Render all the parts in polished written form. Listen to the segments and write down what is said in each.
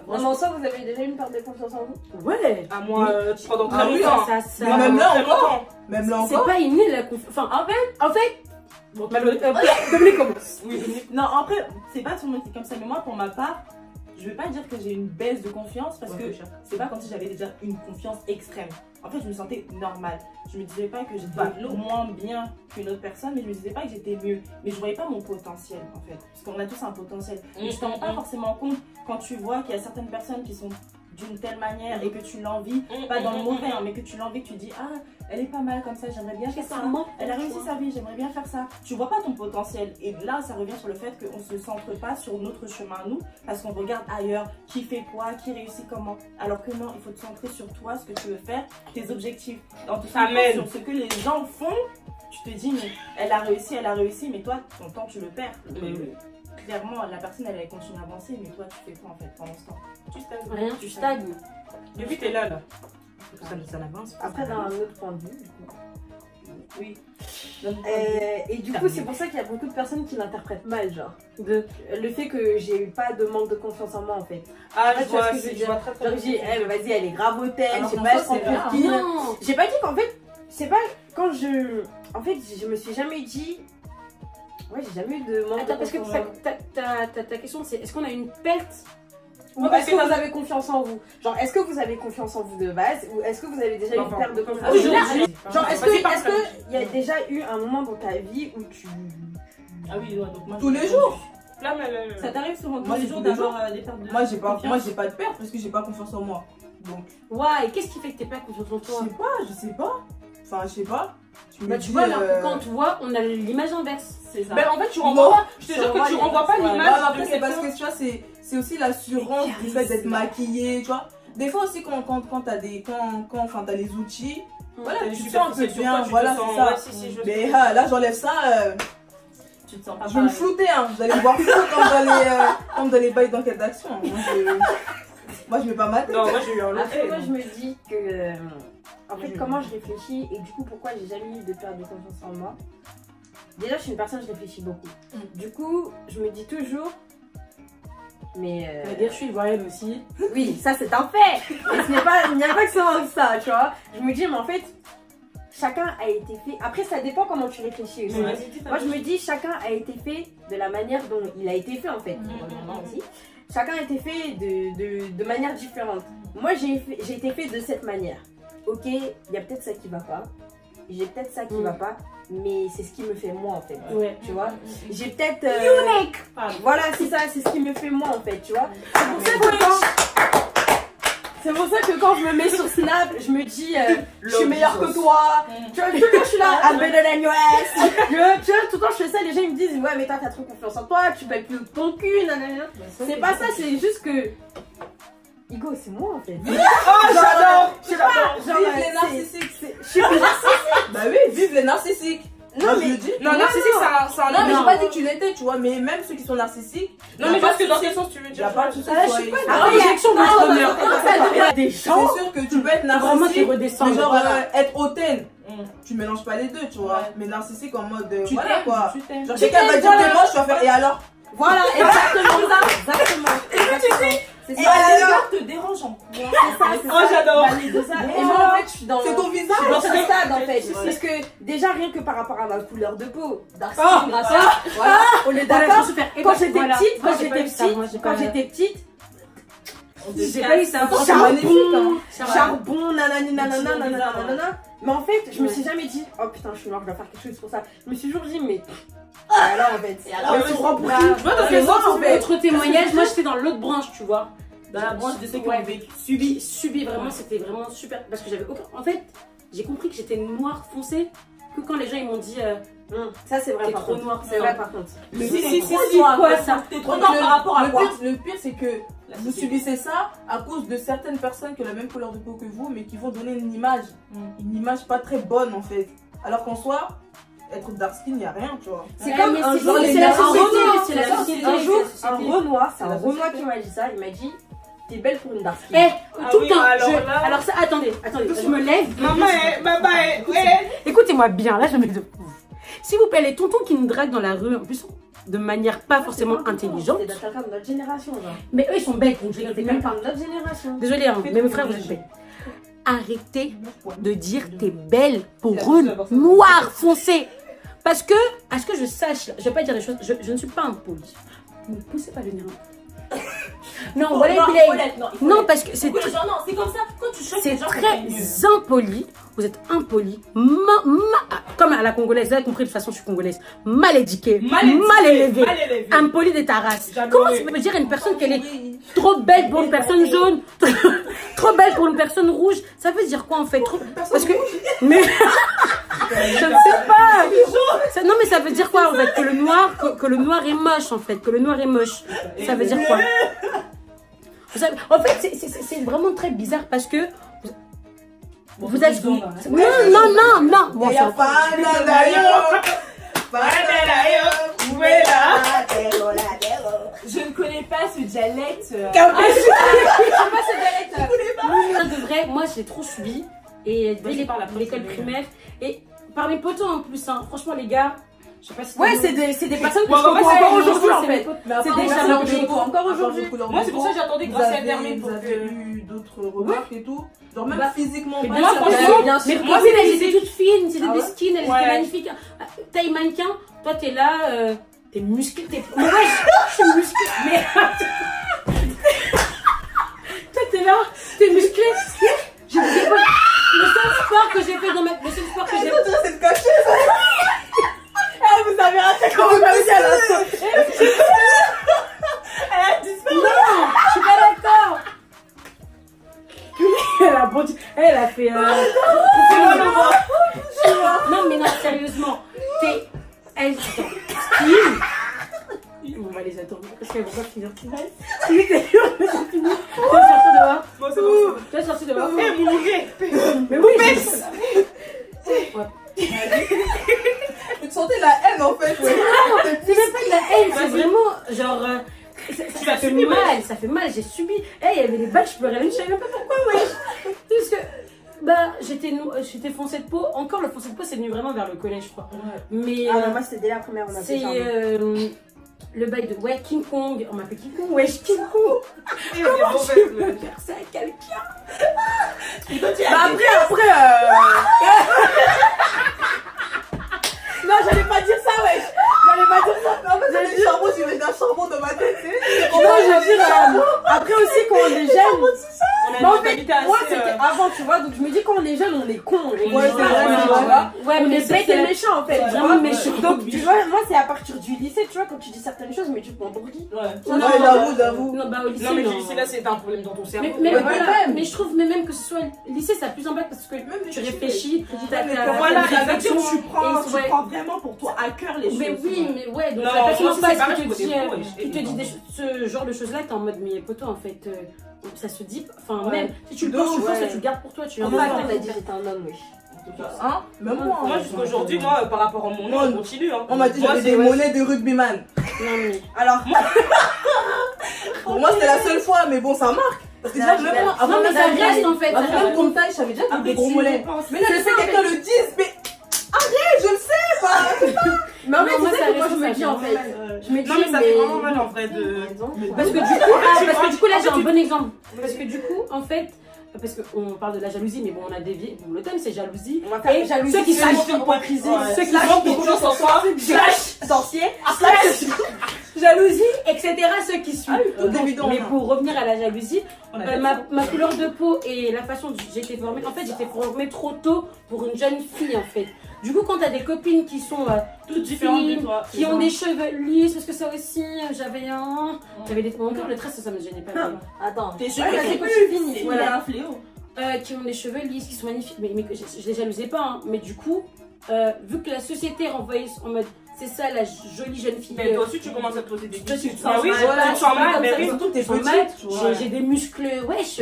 Non, mais en soi, vous avez déjà une perte de confiance en vous? Ouais. À moi, pendant Ah très oui, longtemps. ça. Même là encore. Même là C'est encore. pas inné la confiance. Enfin, en fait. Bon, Dominique commence. Oui, Non, après, c'est pas tout le monde qui est comme ça, mais moi, pour ma part, je vais pas dire que j'ai une baisse de confiance parce que c'est pas comme si j'avais déjà une confiance extrême. En fait, je me sentais normale. Je me disais pas que j'étais moins bien qu'une autre personne, mais je me disais pas que j'étais mieux. Mais je voyais pas mon potentiel, en fait. Parce qu'on a tous un potentiel. Et je t'en rends pas forcément compte quand tu vois qu'il y a certaines personnes qui sont d'une telle manière et que tu l'envies, pas dans le mauvais, hein, mais que tu l'envies, que tu dis ah, elle est pas mal comme ça, j'aimerais bien faire ça. Elle a réussi sa vie, j'aimerais bien faire ça. Tu vois pas ton potentiel. Et là, ça revient sur le fait qu'on se centre pas sur notre chemin, nous, parce qu'on regarde ailleurs qui fait quoi, qui réussit comment. Alors que non, il faut te centrer sur toi, ce que tu veux faire, tes objectifs. Dans tout ça, sur ce que les gens font, tu te dis, mais elle a réussi, mais toi, ton temps, tu le perds. Clairement, la personne, elle continue à avancer, mais toi, tu fais quoi en fait pendant ce temps? Tu stagnes. Rien, tu stagnes. Depuis, t'es là. Ça n'avance. Après, d'un autre point de vue, du coup. Oui. Et du coup, c'est pour ça qu'il y a beaucoup de personnes qui l'interprètent mal, genre. Le fait que j'ai eu pas de manque de confiance en moi, en fait. Ah, je vois ce que je veux dire. très très Genre, j'ai dit, vas-y, elle est grave hautaine, Alors j'ai qu'en pas soi, être en c'est rare. pire. Non. J'ai pas dit qu'en fait, c'est pas quand je. En fait, je me suis jamais dit. Ouais, j'ai jamais eu de manque Attends, de parce que confiance en moi. ta question, c'est est-ce qu'on a une perte? Ou est-ce que vous avez confiance en vous? Genre, est-ce que vous avez confiance en vous de base? Ou est-ce que vous avez déjà eu une perte de confiance en vous? Genre, est-ce qu'il y a déjà eu un moment dans ta vie où tu. Ah oui, ouais, donc moi. Tous les jours. Là, mais Ça t'arrive souvent tous Moi, les c'est jours tous les d'avoir des pertes de Moi, j'ai pas confiance? de perte parce que j'ai pas confiance en moi. Donc, Ouais, et qu'est-ce qui fait que t'es pas confiance en toi? je sais pas. Enfin, je sais pas. Bah, tu vois, alors que quand tu vois, on a l'image inverse. C'est ça. Ben, en fait, tu renvoies pas. Je te Ça jure que renvoie tu les- renvoies pas Ouais. l'image. Non, mais après, de c'est parce quelqu'un. que tu vois, c'est aussi l'assurance du fait d'être maquillée, tu vois. Des fois aussi, quand t'as t'as les outils, voilà, T'as des tu te super sens un peu sur bien, toi, tu te voilà, sens- c'est ça. ouais, si, je Mais là, j'enlève ça, Tu te sens pas je vais me pareil. flouter, hein. Vous allez me voir flou comme dans les bails d'enquête d'action. Moi, je mets pas ma tête. Non, moi j'ai eu un Après, lot. moi, je me dis que. En fait, comment je réfléchis et du coup, pourquoi j'ai jamais eu de perte de confiance en moi. Déjà, je suis une personne, je réfléchis beaucoup. Du coup, je me dis toujours. Mais. La dire, je suis voyelle aussi. Oui, ça c'est un fait. Et il n'y a pas que ça, tu vois. Je me dis, mais en fait, chacun a été fait. Après, ça dépend comment tu réfléchis aussi. Moi, je me dis, chacun a été fait de la manière dont il a été fait, en fait. Vraiment aussi. Chacun a été fait de manière différente. Moi, j'ai été fait de cette manière. Ok, il y a peut-être ça qui va pas. J'ai peut-être ça qui va pas. Mais c'est ce qui me fait moi, en fait. Ouais. Tu vois. J'ai peut-être. Unique. Voilà, c'est ça, c'est ce qui me fait moi, en fait, tu vois. C'est pour ça que quand je me mets sur Snap, je me dis, je suis meilleure que toi. Tu vois, tout le temps, je suis là, I'm better than you ass. Tu vois, tout le temps, je fais ça, les gens ils me disent, ouais, mais toi, t'as trop confiance en toi, tu pèles plus de ton cul, nanana. C'est pas ça, c'est juste que. Igo, c'est moi en fait. Oh, j'adore. Je sais pas, genre, Vive les narcissiques. je suis plus narcissique. Bah oui, vive les narcissiques. Non, Moi, mais. je le dis. Non, narcissique, c'est un. Non, mais j'ai pas dit que tu l'étais, tu vois, mais même ceux qui sont narcissiques. Non, mais parce que dans quel sens tu veux Y dire? a pas de soucis. Je suis pas Ah, réjection de notre honneur. Il y a des gens. C'est sûr que tu peux être Vraiment, tu narcissique, redescends. mais genre Voilà. être hautaine. Tu mélanges pas les deux, tu vois. Mais narcissique en mode. Voilà quoi. Tu t'aimes. Genre, quelqu'un va dire t'es moche, tu vas faire et alors? Voilà, exactement ça. Exactement. C'est Et ça. alors? te dérange en quoi? C'est ça, c'est Oh, ça. j'adore. C'est ça. Et moi, en fait, je suis dans. C'est ton visage. Je suis dans ce stade en fait. Ouais. Parce que déjà, rien que par rapport à ma couleur de peau, dark Ah. skin, grasseur, voilà, on est d'accord. Quand j'étais Voilà. petite, Moi, j'ai pas eu ça, moi, j'ai pas- j'ai pas eu ça. C'est magnifique, hein. Charbon, nanani, nanana, nanana, nanana. Mais en fait, je me suis jamais dit, oh putain, je suis noire, je dois faire quelque chose pour ça. Je me suis toujours dit, mais. Et alors en fait. alors, Mais son rempli. Tu vois, parce que moi, en fait. Autre témoignage, moi j'étais dans l'autre branche, tu vois. Dans la branche de ceux qui Ouais. ont vécu. Subi vraiment, c'était vraiment super. Parce que j'avais aucun. En fait, j'ai compris que j'étais noire foncée que quand les gens ils m'ont dit Ça c'est vrai t'es par trop contre. noire. C'est vrai par contre. Si, quoi ça? T'es trop noir par rapport à quoi? Le pire, c'est que vous subissez ça à cause de certaines personnes qui ont la même couleur de peau que vous, mais qui vont donner une image pas très bonne en fait. Alors qu'en soi, être dark skin, il n'y a rien, tu vois. C'est comme un jour, c'est la société, c'est la un société. jour, c'est un la société. Renoir, c'est C'est un la Renoir société. qui m'a dit ça. Il m'a dit, t'es belle pour une dark skin. Eh, Ah tout oui, le temps. alors là- Alors ça, attendez, je me lève. Maman, ouais. Écoutez-moi bien, là je me mets de ouf. S'il vous plaît, les tontons qui nous draguent dans la rue, en plus, de manière pas forcément intelligente. C'est quelqu'un de notre génération, genre. Mais eux, ils sont bêtes. Donc je les C'est regarde même pas. pas de notre génération. Désolée, hein, mais mes frères, vous êtes bêtes. Arrêtez de dire t'es belle pour une noire foncée. Parce que, à ce que je sache, je vais pas dire des choses, je ne suis pas impolie. Ne poussez pas le nez. Non, voilà, non, parce que c'est Non, c'est comme ça. Quand tu choques, c'est les gens, très impoli. Vous êtes impoli. Comme à la congolaise, vous avez compris, de toute façon, je suis congolaise. Mal éduquée, mal élevée, impoli de ta race. Comment tu peux dire à une personne qu'elle est trop belle pour une personne jaune, trop belle pour une personne rouge? Ça veut dire quoi en fait? Parce que. Mais. Je ne sais pas. Non, mais ça veut dire quoi en fait? Que le noir est moche en fait. Que le noir est moche. Ça veut dire quoi? En fait, c'est vraiment très bizarre parce que vous êtes. Non. Bon, ça... Je ne connais pas ce dialecte. De vrai, moi j'ai trop subi. Et dès l'école primaire. Et par mes potos en plus, hein, franchement les gars. Je sais pas si Ouais, c'est des personnes que je comprends encore aujourd'hui en fait. C'est des gens que je comprends encore aujourd'hui. Moi, c'est pour ça que j'attendais grâce à Internet pour Vous avez eu d'autres remarques et tout? Genre même physiquement. Mais pas bien sur sûr, les- bien sûr. mais moi, moi, c'est elles des- étaient toutes fines, c'était Ah des ouais? skins, elles étaient Ouais. magnifiques. Taille mannequin, toi t'es là, t'es musclé, t'es. Mais ouais, je suis musclé. Mais toi t'es là, t'es musclé. J'ai dit, le seul sport que j'ai fait dans ma. Le seul sport que j'ai fait. C'est de cacher ça. Vous avez raté quand vous m'avez dit à l'instant. Non, je suis pas d'accord. Elle a fait. Non, mais non, sérieusement. Elle. Attends. On va les attendre parce qu'elles vont pas finir. Tu vas sortir dehors. Bon, c'est bon. Tu vas sortir dehors. Eh, mon ouvrier. Mais oui, Tu sentais la haine en fait. c'est même pas de la haine, c'est vraiment genre. Ça fait subi, mal, ça fait mal, j'ai subi. Il y avait des balles, je pleurais, je savais même pas pourquoi, wesh. Parce que, bah, j'étais foncée de peau. Encore le foncé de peau, c'est venu vraiment vers le collège, je crois. Mais. Ah non, moi c'était dès la première, on a fait C'est ça. le bail de ouais, King Kong. On m'appelle King Kong, wesh, King Kong. Eh, on est mauvais. Faire ça à quelqu'un. Bah après, non, j'allais pas dire ça, wesh. J'allais pas dire ça. Non, mais c'est le charbon, tu mets un charbon dans ma tête. Non, je veux dire, après aussi quand on est jeune. On a Mais en une fait, mentalité moi assez, c'était avant, tu vois. Donc je me dis quand on est jeune, on est con. Ouais, c'est vrai, tu c'est vois. vrai. Ouais, On mais est bête et méchant en fait. tu vraiment vois. méchant. Donc tu vois, moi c'est à partir du lycée, tu vois, quand tu dis certaines choses, mais tu te prends pour qui? Ouais. Non, J'avoue. Non, bah au lycée. Non, mais non. du lycée, là, c'est un problème dans ton cerveau. Mais Ouais, voilà, même. mais je trouve même que ce soit lycée, ça a plus d'impact parce que Même tu les réfléchis, t'as Voilà, t'as des exactement. réflexions, Tu et ouais. prends vraiment pour toi à cœur les choses. Mais oui, mais ouais, donc Non, la personne moi, en c'est face pareil, qui je te connais dit, trop, qui te dit ce genre de choses-là, t'es en mode, mais poteau, en fait, ça se dit, enfin, Ouais. même si tu le De penses, ouf, tu le penses, ouais. tu le gardes pour toi, tu En es fait, on a dit j'étais un homme, wesh. Hein? Même moi. Moi, jusqu'aujourd'hui, moi, par rapport à mon nom, on continue. Hein. On m'a dit Moi, j'avais c'est- des monnaies de rugbyman. Non, mais. Alors, Pour moi, c'était la seule fois, mais bon, ça marque. Parce que déjà, Non, même moi, avant Non, mais même ça qu'on reste taille- en fait. ça avant même reste. qu'on me taille, je savais déjà que j'avais Après, des gros tu mollets. repenses. Mais là, le fait que quelqu'un le dise, mais arrête, je le sais, pas. mais en Non, fait, moi, tu sais ça pourquoi reste, je me ça dis fait en vraiment fait. Je me dis, Non, mais ça fait vraiment mal en vrai de. Parce que du coup, là, j'ai un bon exemple. Parce que du coup, en fait. Parce qu'on parle de la jalousie, mais bon, on a dévié. Bon, le thème c'est jalousie. On va faire Et jalousie, ceux qui slash sont hypocrisie, Ouais. ceux qui Slash sont confiance en soi. slash sorcier, jalousie, etc. Ceux qui suivent. tout Donc, évident, mais hein. pour revenir à la jalousie, On a ma couleur de peau et la façon dont j'ai été formée, en fait, j'étais formée trop tôt pour une jeune fille, en fait. Du coup, quand t'as des copines qui sont toutes différentes de fines, toi. qui ont des cheveux lisses, parce que ça aussi, j'avais des encore le tresses, ça me gênait pas. mais, Attends, Tes ouais, cheveux, mais c'est c'est quoi tu finis? c'est Voilà. un fléau. qui ont des cheveux lisses, qui sont magnifiques, mais que je les jalousais pas, hein. Mais du coup, vu que la société renvoyait en mode c'est ça la jolie jeune fille. Mais toi aussi, tu commences à te poser des Toi, tu te Ah sens oui, mal, tu voilà, te sens mal, comme mais ça, oui. Surtout que t'es je me sens petite, mal, tu vois. j'ai des muscles, wesh,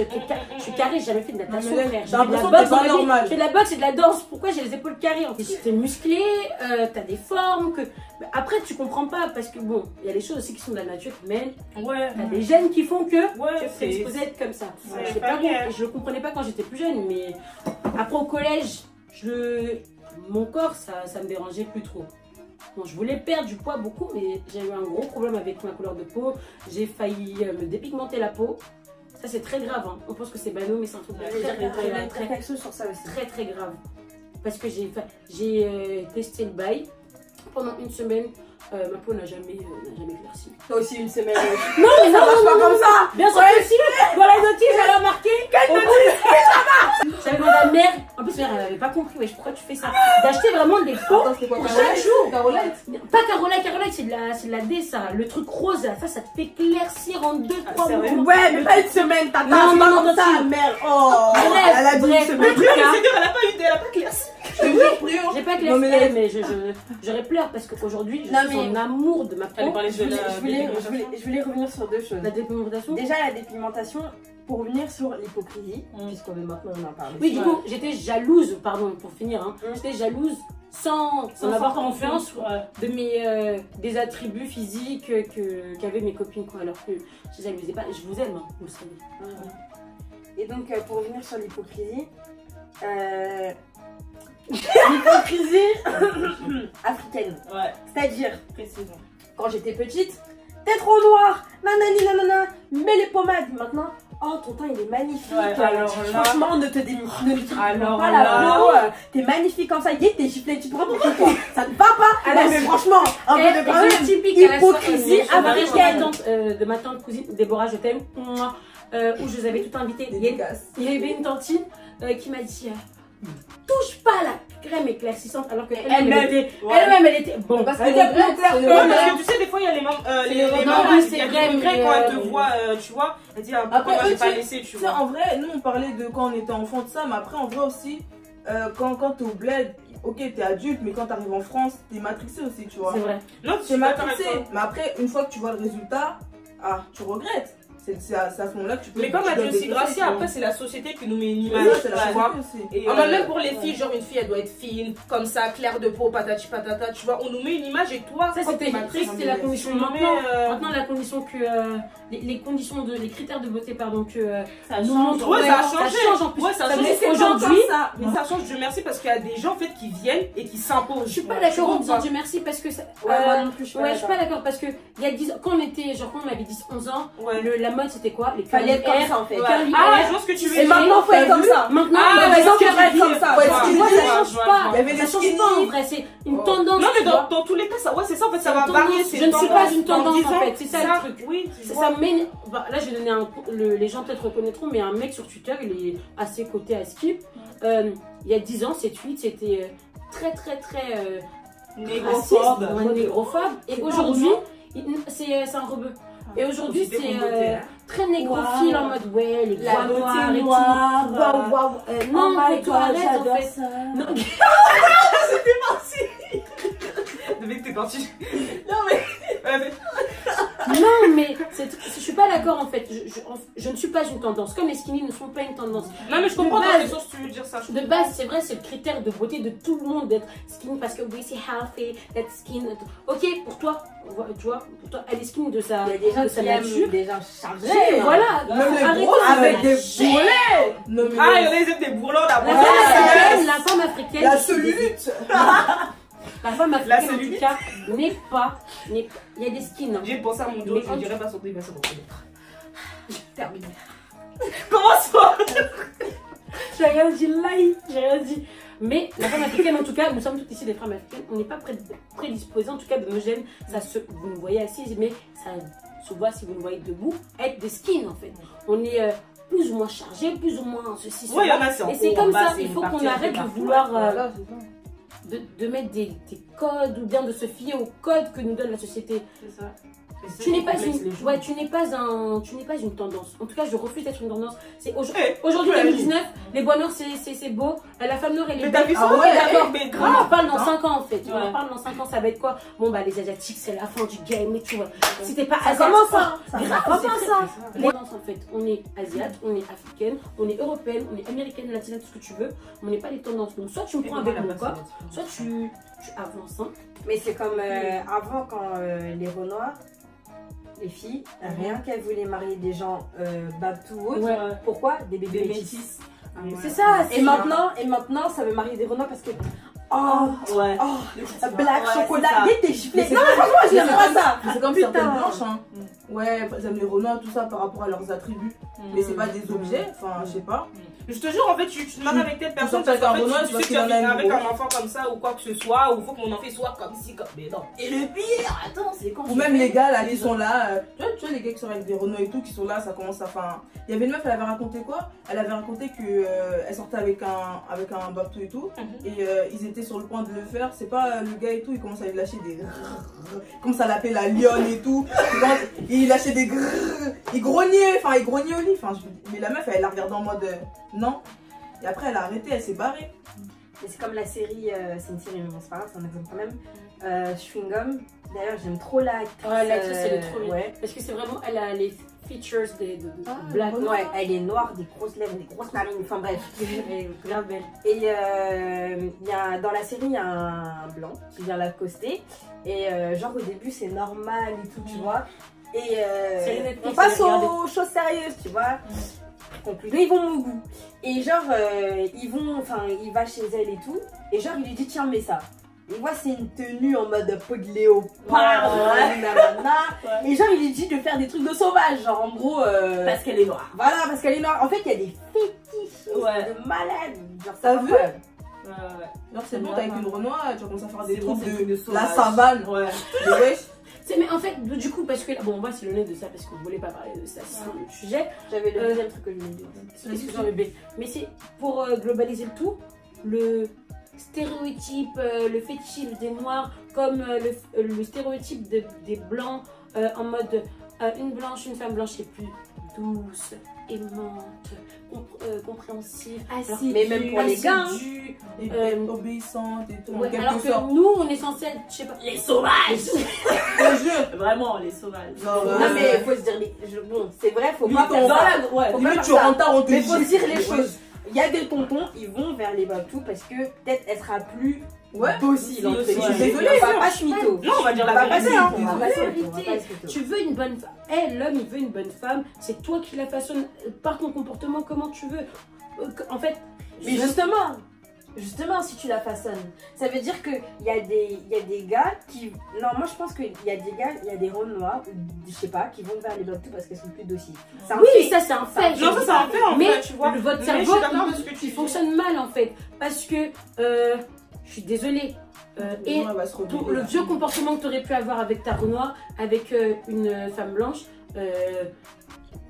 je suis carré, j'ai jamais fait de natation, Non, mais frère. j'ai J'ai fait de la l'impression que boxe t'es dans pas ma vie. normal. Je fais de la boxe et de la danse. Pourquoi j'ai les épaules carrées? En fait, t'es musclé, t'as des formes que. Mais après, tu comprends pas parce que bon, il y a des choses aussi qui sont de la nature, mais Ouais. t'as des gènes qui font que Ouais, tu es c'est. exposé à être comme ça. Ouais, Je l'ai pas pas réel. compris, je le comprenais pas quand j'étais plus jeune, mais après au collège, mon corps, ça me dérangeait plus trop. Bon, je voulais perdre du poids beaucoup, mais j'ai eu un gros problème avec ma couleur de peau. J'ai failli me dépigmenter la peau. Ça, c'est très grave. Hein. On pense que c'est banal, mais c'est un truc très quelque chose sur ça aussi. très grave. Parce que j'ai testé le bail. Pendant une semaine, ma peau n'a jamais éclairci. Toi aussi, une semaine. Non, mais ça marche pas comme ça. Bien sûr que si. Dans la notice, elle a marqué. J'avais demandé à mère. En plus, mère, elle n'avait pas compris. Wesh, pourquoi tu fais ça? D'acheter vraiment des peaux pour chaque jour. Pas Carolite, c'est de la D, ça. Le truc rose, là, ça te fait éclaircir en 2-3 mois. Ouais, mais pas une semaine, t'as Non, pas ta mère. Oh, elle a dit une semaine. Elle a pas éclairci. J'ai pas éclairci, mais j'aurais pleuré parce qu'aujourd'hui, je suis en amour de ma peau. Je voulais revenir sur deux choses. La dépigmentation. Déjà, la dépigmentation, pour revenqu'on sur l'hypocrisie, puisqu'on est maintenant, on en parle. Oui, du coup, j'étais jalouse, pardon, pour finir, hein, j'étais jalouse sans avoir confiance de des attributs physiques qu'avaient mes copines, quoi, alors que je les amusais pas. Je vous aime, hein, vous le savez. Et donc, pour revenir sur l'hypocrisie, l'hypocrisie africaine. Ouais. C'est-à-dire, Précisément. quand j'étais petite, t'es trop noire, nanani nanana, mets les pommades. Maintenant, oh ton teint il est magnifique. Ouais, alors franchement, ne te dénifie alors pas la peau. T'es magnifique comme ça. T'es giflé, tu prends ton truc. Ça ne va pas. Non, mais franchement, un peu de quand même. Typique Hypocrisie africaine. De ma tante cousine, Déborah, je t'aime. Où je les avais toutes invitées. Il y avait une tantine qui m'a dit touche pas la crème éclaircissante alors que elle-même elle était bon parce que tu sais des fois il y a les mamans c'est vrai quand elle te voit tu vois elle dit pourquoi moi j'ai pas laissé tu vois. En vrai nous on parlait de quand on était enfant de ça mais après en vrai aussi quand t'es au bled ok t'es adulte mais quand t'arrives en France t'es matrixé aussi tu vois. C'est vrai. Non t'es matrixé mais après une fois que tu vois le résultat tu regrettes. C'est à ce moment-là que tu peux. Mais comme a dit aussi Gracia, après c'est la société qui nous met une image. Tu vois. Et même pour les filles, genre une fille elle doit être fine, comme ça, claire de peau, patati patata, tu vois. On nous met une image et toi, ça c'était la condition. Maintenant la condition que les critères de beauté pardon que ça change. Ouais, ça a changé. Ça change en plus. Ouais, ça change aujourd'hui. Mais ça change. Dieu merci parce qu'il y a des gens en fait qui viennent et qui s'imposent. Je suis pas d'accord en disant Dieu merci parce que ça. Moi non plus. Ouais, je suis pas d'accord parce que il y a 10 ans quand on était genre quand on avait 10-11 ans, la mode c'était quoi? Les fallait être comme ça en fait. Ah, je vois ce que tu veux dire. Et maintenant faut être comme ça. Maintenant les gens veulent être comme ça. Ça change pas. Ça change pas en vrai, c'est une tendance. Non mais dans tous les cas ça ouais c'est ça en fait ça va varier. Je ne suis pas une tendance en fait, c'est ça le truc. Oui. Ça mène. Là je vais donner les gens peut-être reconnaîtront mais un mec sur Twitter il est assez coté à Skip. Il y a 10 ans cette tweet c'était très négrophobe et aujourd'hui c'est un rebeu. Et aujourd'hui, c'est très négrophile en mode ouais, les la beauté noire. Waouh. Non, faut tout arrêter en fait. Non, c'était parti. Depuis que t'es parti. Non, mais. Non, mais je suis pas d'accord en fait. Je ne suis pas une tendance. Comme les skinny ne sont pas une tendance. Non, mais je comprends dans quel sens tu veux dire ça. De base, c'est vrai, c'est le critère de beauté de tout le monde d'être skinny parce que oui, c'est healthy, d'être skin. Ok, pour toi, tu vois, pour toi, elle est skinny de sa nature. Il y a des gens qui aiment des gens chargés. Voilà, avec des bourrelets. Ah, il y en a qui aiment des bourrelets là-bas. La femme africaine. La cellulite. La femme africaine, en tout cas, n'est pas. Il y a des skins. J'ai pensé à mon dos, je ne dirais pas sortir, il va se reconnaître. J'ai terminé. Comment ça? J'ai rien dit live, j'ai rien dit. Mais la femme africaine, en tout cas, nous sommes toutes ici des femmes africaines, on n'est pas prédisposés, en tout cas de nos gènes. Vous nous voyez assises, mais ça se voit si vous nous voyez debout, être des skins en fait. On est plus ou moins chargé, plus ou moins ceci, cela. Oui, il y en a, c'est en et c'est haut, comme en bas, ça, il faut qu'on arrête de vouloir. De mettre des codes ou bien de se fier aux codes que nous donne la société. C'est ça. Tu n'es pas une tendance. En tout cas, je refuse d'être une tendance. C'est aujourd'hui 2019, les bois noirs c'est beau. La femme noire elle est belle. Ah ouais, d'accord. Mais On en parle dans 5 ans en fait. On en parle dans 5 ans, ça va être quoi? Bon bah les asiatiques c'est la fin du game mais tu vois. Si t'es pas asiatique, comment ça? Les tendances en fait, on est asiate, on est africaine, on est européenne, on est américaine, latine, tout ce que tu veux. On n'est pas les tendances. Donc soit tu me prends avec mon corps, soit tu avances. Hein. Mais c'est comme avant quand les Renois, les filles, rien qu'elles voulaient marier des gens babtou ou autres. Pourquoi? Des bébés métis. C'est ça. Et maintenant, ça veut marier des Renois parce que Oh, Ouais. oh, black chocolat. c'est T'es giflé. Non, mais franchement, je n'aime pas ça. C'est comme Putain. certaines blanches, hein. Ouais, ils aiment les renois, tout ça par rapport à leurs attributs. Mais c'est pas des objets, enfin, je sais pas. Je te jure, en fait, tu te maries avec telle personne, sortes parce qu'en avec un fait, Renoir, tu parce sais que tu qu'il vas en a finir un avec gros. un enfant comme ça ou quoi que ce soit, ou il faut que mon enfant soit comme ci, comme. Mais non. Et le pire, attends, c'est quand Ou même les gars là qui sont là, tu vois les gars qui sont avec des Renault et tout, qui sont là, ça commence à. Enfin, il y avait une meuf, elle avait raconté quoi? Elle avait raconté que elle sortait avec un bateau et tout, et ils étaient sur le point de le faire. C'est pas le gars et tout, il commence à lui lâcher des. Il commence à l'appeler la lionne et tout. Il lâchait des. Il grognait au lit. Enfin, mais la meuf, elle l'a regardé en mode non. Et après, elle a arrêté, elle s'est barrée. Mais c'est comme la série, c'est une série, mais bon, c'est pas grave, c'est un exemple quand même. Chewing Gum. D'ailleurs, j'aime trop l'actrice. Ouais, l'actrice, elle est trop bien. Ouais. Parce que c'est vraiment, elle a les features de black. Ouais, elle est noire, des grosses lèvres, des grosses narines, enfin bref. Elle est grave belle. Et dans la série, il y a un blanc qui vient l'accoster. Et genre au début, c'est normal et tout, tu vois. Et Netflix, on passe j'ai regardé. aux choses sérieuses, tu vois. Conclusion, ils vont au goût. Et genre, il va chez elle et tout. Et genre, il lui dit, tiens, mets ça. Et moi, c'est une tenue en mode peau de léopard. Ouais. Et genre, il lui dit de faire des trucs de sauvage. Genre, en gros. parce qu'elle est noire. Voilà, parce qu'elle est noire. En fait, il y a des fétichistes de malades. Genre, T'as vu? Ouais. C'est bon, t'as avec une Renoir, tu commences à faire des C'est bon, trucs c'est de sauvage. la savane. Ouais. Mais wesh. Mais en fait, du coup, parce que bon, moi, c'est l'honnête de ça, parce qu'on ne voulait pas parler de ça, c'est un autre sujet. J'avais le deuxième truc que je voulais dire. Excuse-moi, bébé. Mais c'est pour globaliser le tout, le stéréotype, le fétichisme des noirs, comme le stéréotype des blancs, en mode une blanche, une femme blanche est plus douce, aimante, compréhensive. Mais même pour les gars, hein. Et obéissante et tout, en Ouais, quelque alors que sorte. nous, on est censé être, je sais pas, Les sauvages. Le jeu. Vraiment, les sauvages. Genre, Non, mais faut se dire, bon, c'est vrai, faut pas faire dans ça. la- Ouais. Faut Limite, pas tu faire ça. rentres, on te Mais faut dit. dire les choses. Il y a des tontons, ils vont vers les babtous parce que peut-être elle sera plus Ouais. docile. entre aussi, guillemets. je suis désolée, On va hein. pas se mytho. Non, on va dire On la va pas vérité. se mytho. On va On pas va se pas mytho. se mytho. Tu veux une bonne femme. L'homme, il veut une bonne femme. C'est toi qui la façonnes par ton comportement, comment tu veux. En fait, Mais justement, si tu la façonnes, ça veut dire qu'il y a des gars qui. Non, moi je pense qu'il y a des gars, il y a des rôles noirs, je sais pas, qui vont vers les babtous parce qu'elles sont plus dociles. C'est un oui, fait. ça c'est un fait. Non, ça, c'est un fait en Mais fait, tu vois. votre Mais cerveau, je suis d'accord avec ce que tu il dis. fonctionne mal en fait. Parce que, je suis désolée. Et Elle va se rebeller, le là. vieux comportement que tu aurais pu avoir avec ta Renoir, avec une femme blanche,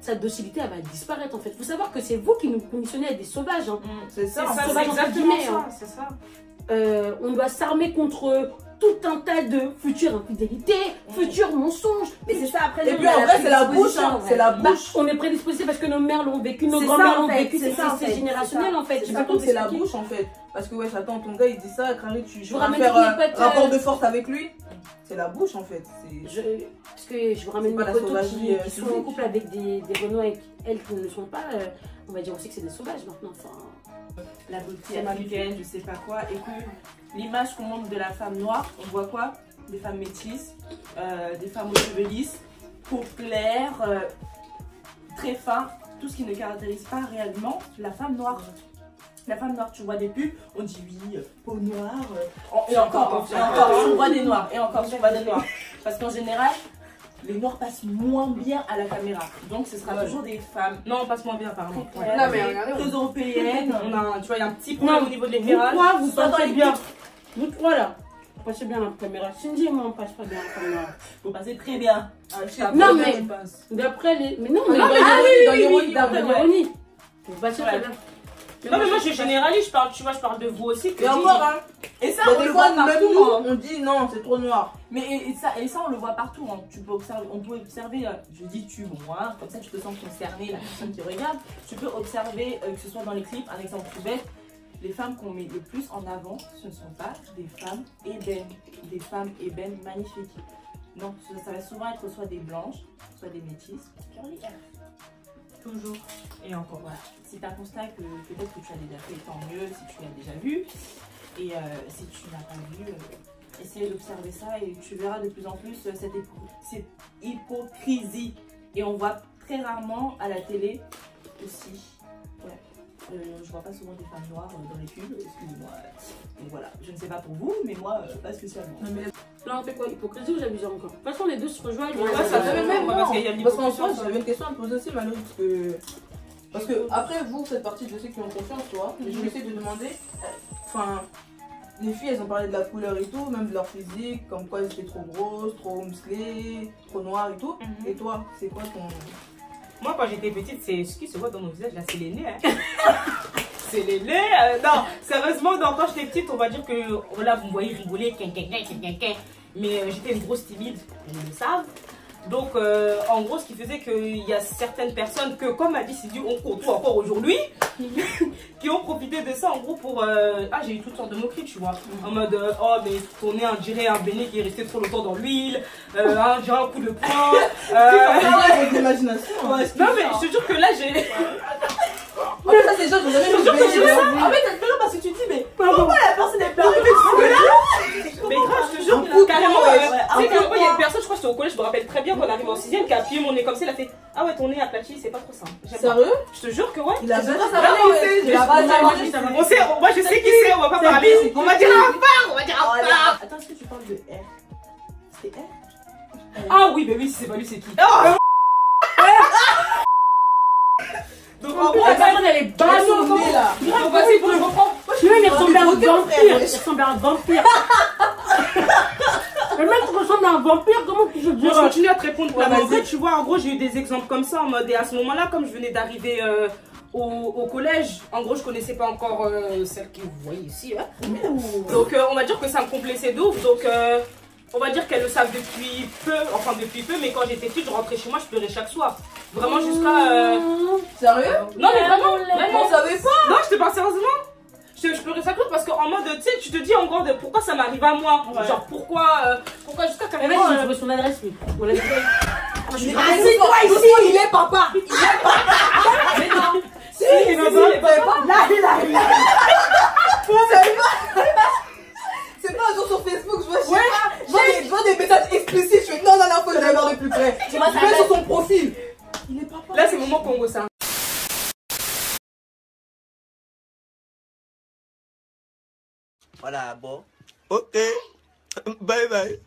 sa docilité elle va disparaître en fait. Il faut savoir que c'est vous qui nous conditionnez à être des sauvages. Hein. C'est C'est ça. ça, sauvage, c'est entre exactement guillemets, hein. ça. C'est ça. On doit s'armer contre tout un tas de futures infidélités, futurs mensonges. Mais c'est ça après. Et nous, puis on a en vrai, c'est la prédisposition, bouche, hein. en vrai. C'est la Bah, bouche. on est prédisposés parce que nos mères l'ont vécu, nos C'est grands-mères ça, en l'ont fait, vécu, c'est ça, en c'est fait, générationnel c'est ça. en fait. C'est Tu ça. peux pas C'est la t'expliquer. bouche en fait. Parce que wesh, attends, ton gars il dit ça, Crary, tu vous vas ramène faire tous mes potes, rapport de force avec lui. C'est la bouche en fait. Parce que je vous ramène C'est mes pas la potos sauvagerie, qui sont en physique. couple avec des Renois et elles qui ne le sont pas. On va dire aussi que c'est des sauvages maintenant. Enfin, La beauté C'est africaine, je sais pas quoi. Et que l'image qu'on montre de la femme noire, on voit quoi? Des femmes métisses, des femmes aux cheveux lisses, peau claire, très fin, tout ce qui ne caractérise pas réellement la femme noire. La femme noire, tu vois des pubs, on dit oui, peau noire. Et encore, on voit des noirs, et encore, tu vois des noirs. Parce qu'en général, les noirs passent moins bien à la caméra. Donc ce sera toujours des femmes Non, on passe moins bien apparemment. très Ouais. claires, Non, mais regardez, très européennes. On a, tu vois, il y a un petit problème au niveau de vous l'éclairage. trois, vous Soit dans passez les bien. Vous trois là, vous passez bien la caméra. Cindy et moi, on passe pas bien la caméra. Vous passez très bien. Non, mais d'après les. Mais non, mais Ah, dans oui, l'ironie, oui, d'après ouais. l'ironie. Vous passez Ouais. très bien. Non, mais moi je généralise, je parle, tu vois, je parle de vous aussi. Que Et encore, hein. Et ça, Il y a on des le fois, voit même partout. nous, Hein. on dit non, c'est trop noir. Mais et ça, on le voit partout. Hein. Tu peux observer, on peut observer, je dis tu, moi, comme ça tu te sens concerné, la personne qui regarde. Tu peux observer, que ce soit dans les clips, un exemple tout bête, les femmes qu'on met le plus en avant, ce ne sont pas des femmes ébènes. Des femmes ébènes magnifiques. Non, ça va souvent être soit des blanches, soit des métisses. Toujours. Et encore, voilà. Si tu as constat que peut-être que tu as déjà fait, tant mieux, si tu l'as déjà vu. Et si tu n'as pas vu, essaye d'observer ça et tu verras de plus en plus cette hypocrisie. Et on voit très rarement à la télé aussi. Ouais. Je vois pas souvent des femmes noires dans les pubs, excusez-moi. Donc voilà, je ne sais pas pour vous, mais moi, pas spécialement. Là, on fait quoi? Hypocrisie ou j'abuse encore? De toute façon, les deux se rejoignent. Ouais, ça fait même parce qu'il y a parce qu'en soi, j'avais une question à te poser aussi, Marie, parce que après, vous faites partie de ceux qui ont confiance, tu vois. Mais je me suis de demander, enfin, les filles, elles ont parlé de la couleur et tout, même de leur physique, comme quoi elles étaient trop grosses, trop musclées, trop noires et tout. Et toi, c'est quoi ton... Moi, quand j'étais petite, c'est ce qui se voit dans nos visages, là, c'est les nez. Hein. C'est les nez. Non, sérieusement, non, quand j'étais petite, on va dire que, voilà, vous me voyez rigoler, mais j'étais une grosse timide, ils le savent. Donc, en gros, ce qui faisait qu'il y a certaines personnes que, comme a dit Sidi, on côtoie encore aujourd'hui, qui ont profité de ça, en gros, pour... Ah, j'ai eu toutes sortes de moqueries, tu vois. En mode, oh, mais ton nez, on dirait un béné qui est resté trop longtemps dans l'huile, on dirait un coup de poing. avec l'imagination. Ouais, non, mais je te jure que là, j'ai... En fait, ça, c'est genre, vous avez Je te jure que j'ai ça. En fait, c'est toujours parce que tu te dis, mais pourquoi la personne est pleure? Mais grave, je te jure, carrément, tu sais que moi, il y a une personne, je crois que c'était au collège, je me rappelle très bien, qu'on arrive en 6ème, qui a appuyé mon nez comme ça, il a fait, ah ouais, ton nez aplati, c'est pas trop simple. Sérieux? Je te jure que ouais. Il a Je te pas jure, ça. il a pas on sait, moi je sais qui c'est, on va pas parler. On va dire un part, on va dire un part. Attends, est-ce que tu parles de R? C'était R? Ah oui, mais oui, si c'est pas lui, c'est qui? Donc en gros, La personne, elle est Pas basse. son nez, là. donc vas-y, pour le reprendre. Même il ressemble à un bloqué, mon vampire. frère. Il ressemble à un vampire. Le mec ressemble à un vampire, comment tu veux Bon, dire? je continue à te répondre. Ouais, En vas-y. vrai, tu vois, en gros, j'ai eu des exemples comme ça en mode, et à ce moment-là, comme je venais d'arriver au collège, en gros, je connaissais pas encore celle que vous voyez ici. Hein. Donc, on va dire que ça me complaisait d'ouf. Donc, on va dire qu'elles le savent depuis peu, mais quand j'étais petite, je rentrais chez moi, je pleurais chaque soir. Vraiment jusqu'à. Sérieux? Non, mais vraiment, On savait pas. non, je te parle sérieusement. Je pleurais chaque jour parce qu'en mode, tu sais, tu te dis en gros de pourquoi ça m'arrive à moi. Ouais. Genre, pourquoi jusqu'à Mais carrément. mec, j'ai trouvé son adresse, lui. On l'a dit. Assieds-toi ici, il est papa. Mais non. Si, il est papa. Là, il arrive. Vous savez pas? C'est pas un jour sur Facebook, je vois des messages explicites, je fais non, faut que j'aille voir de plus près. Je vais sur son profil. Il est papa. Là, c'est le moment Congo, ça. Voilà, bon. Ok. Bye bye.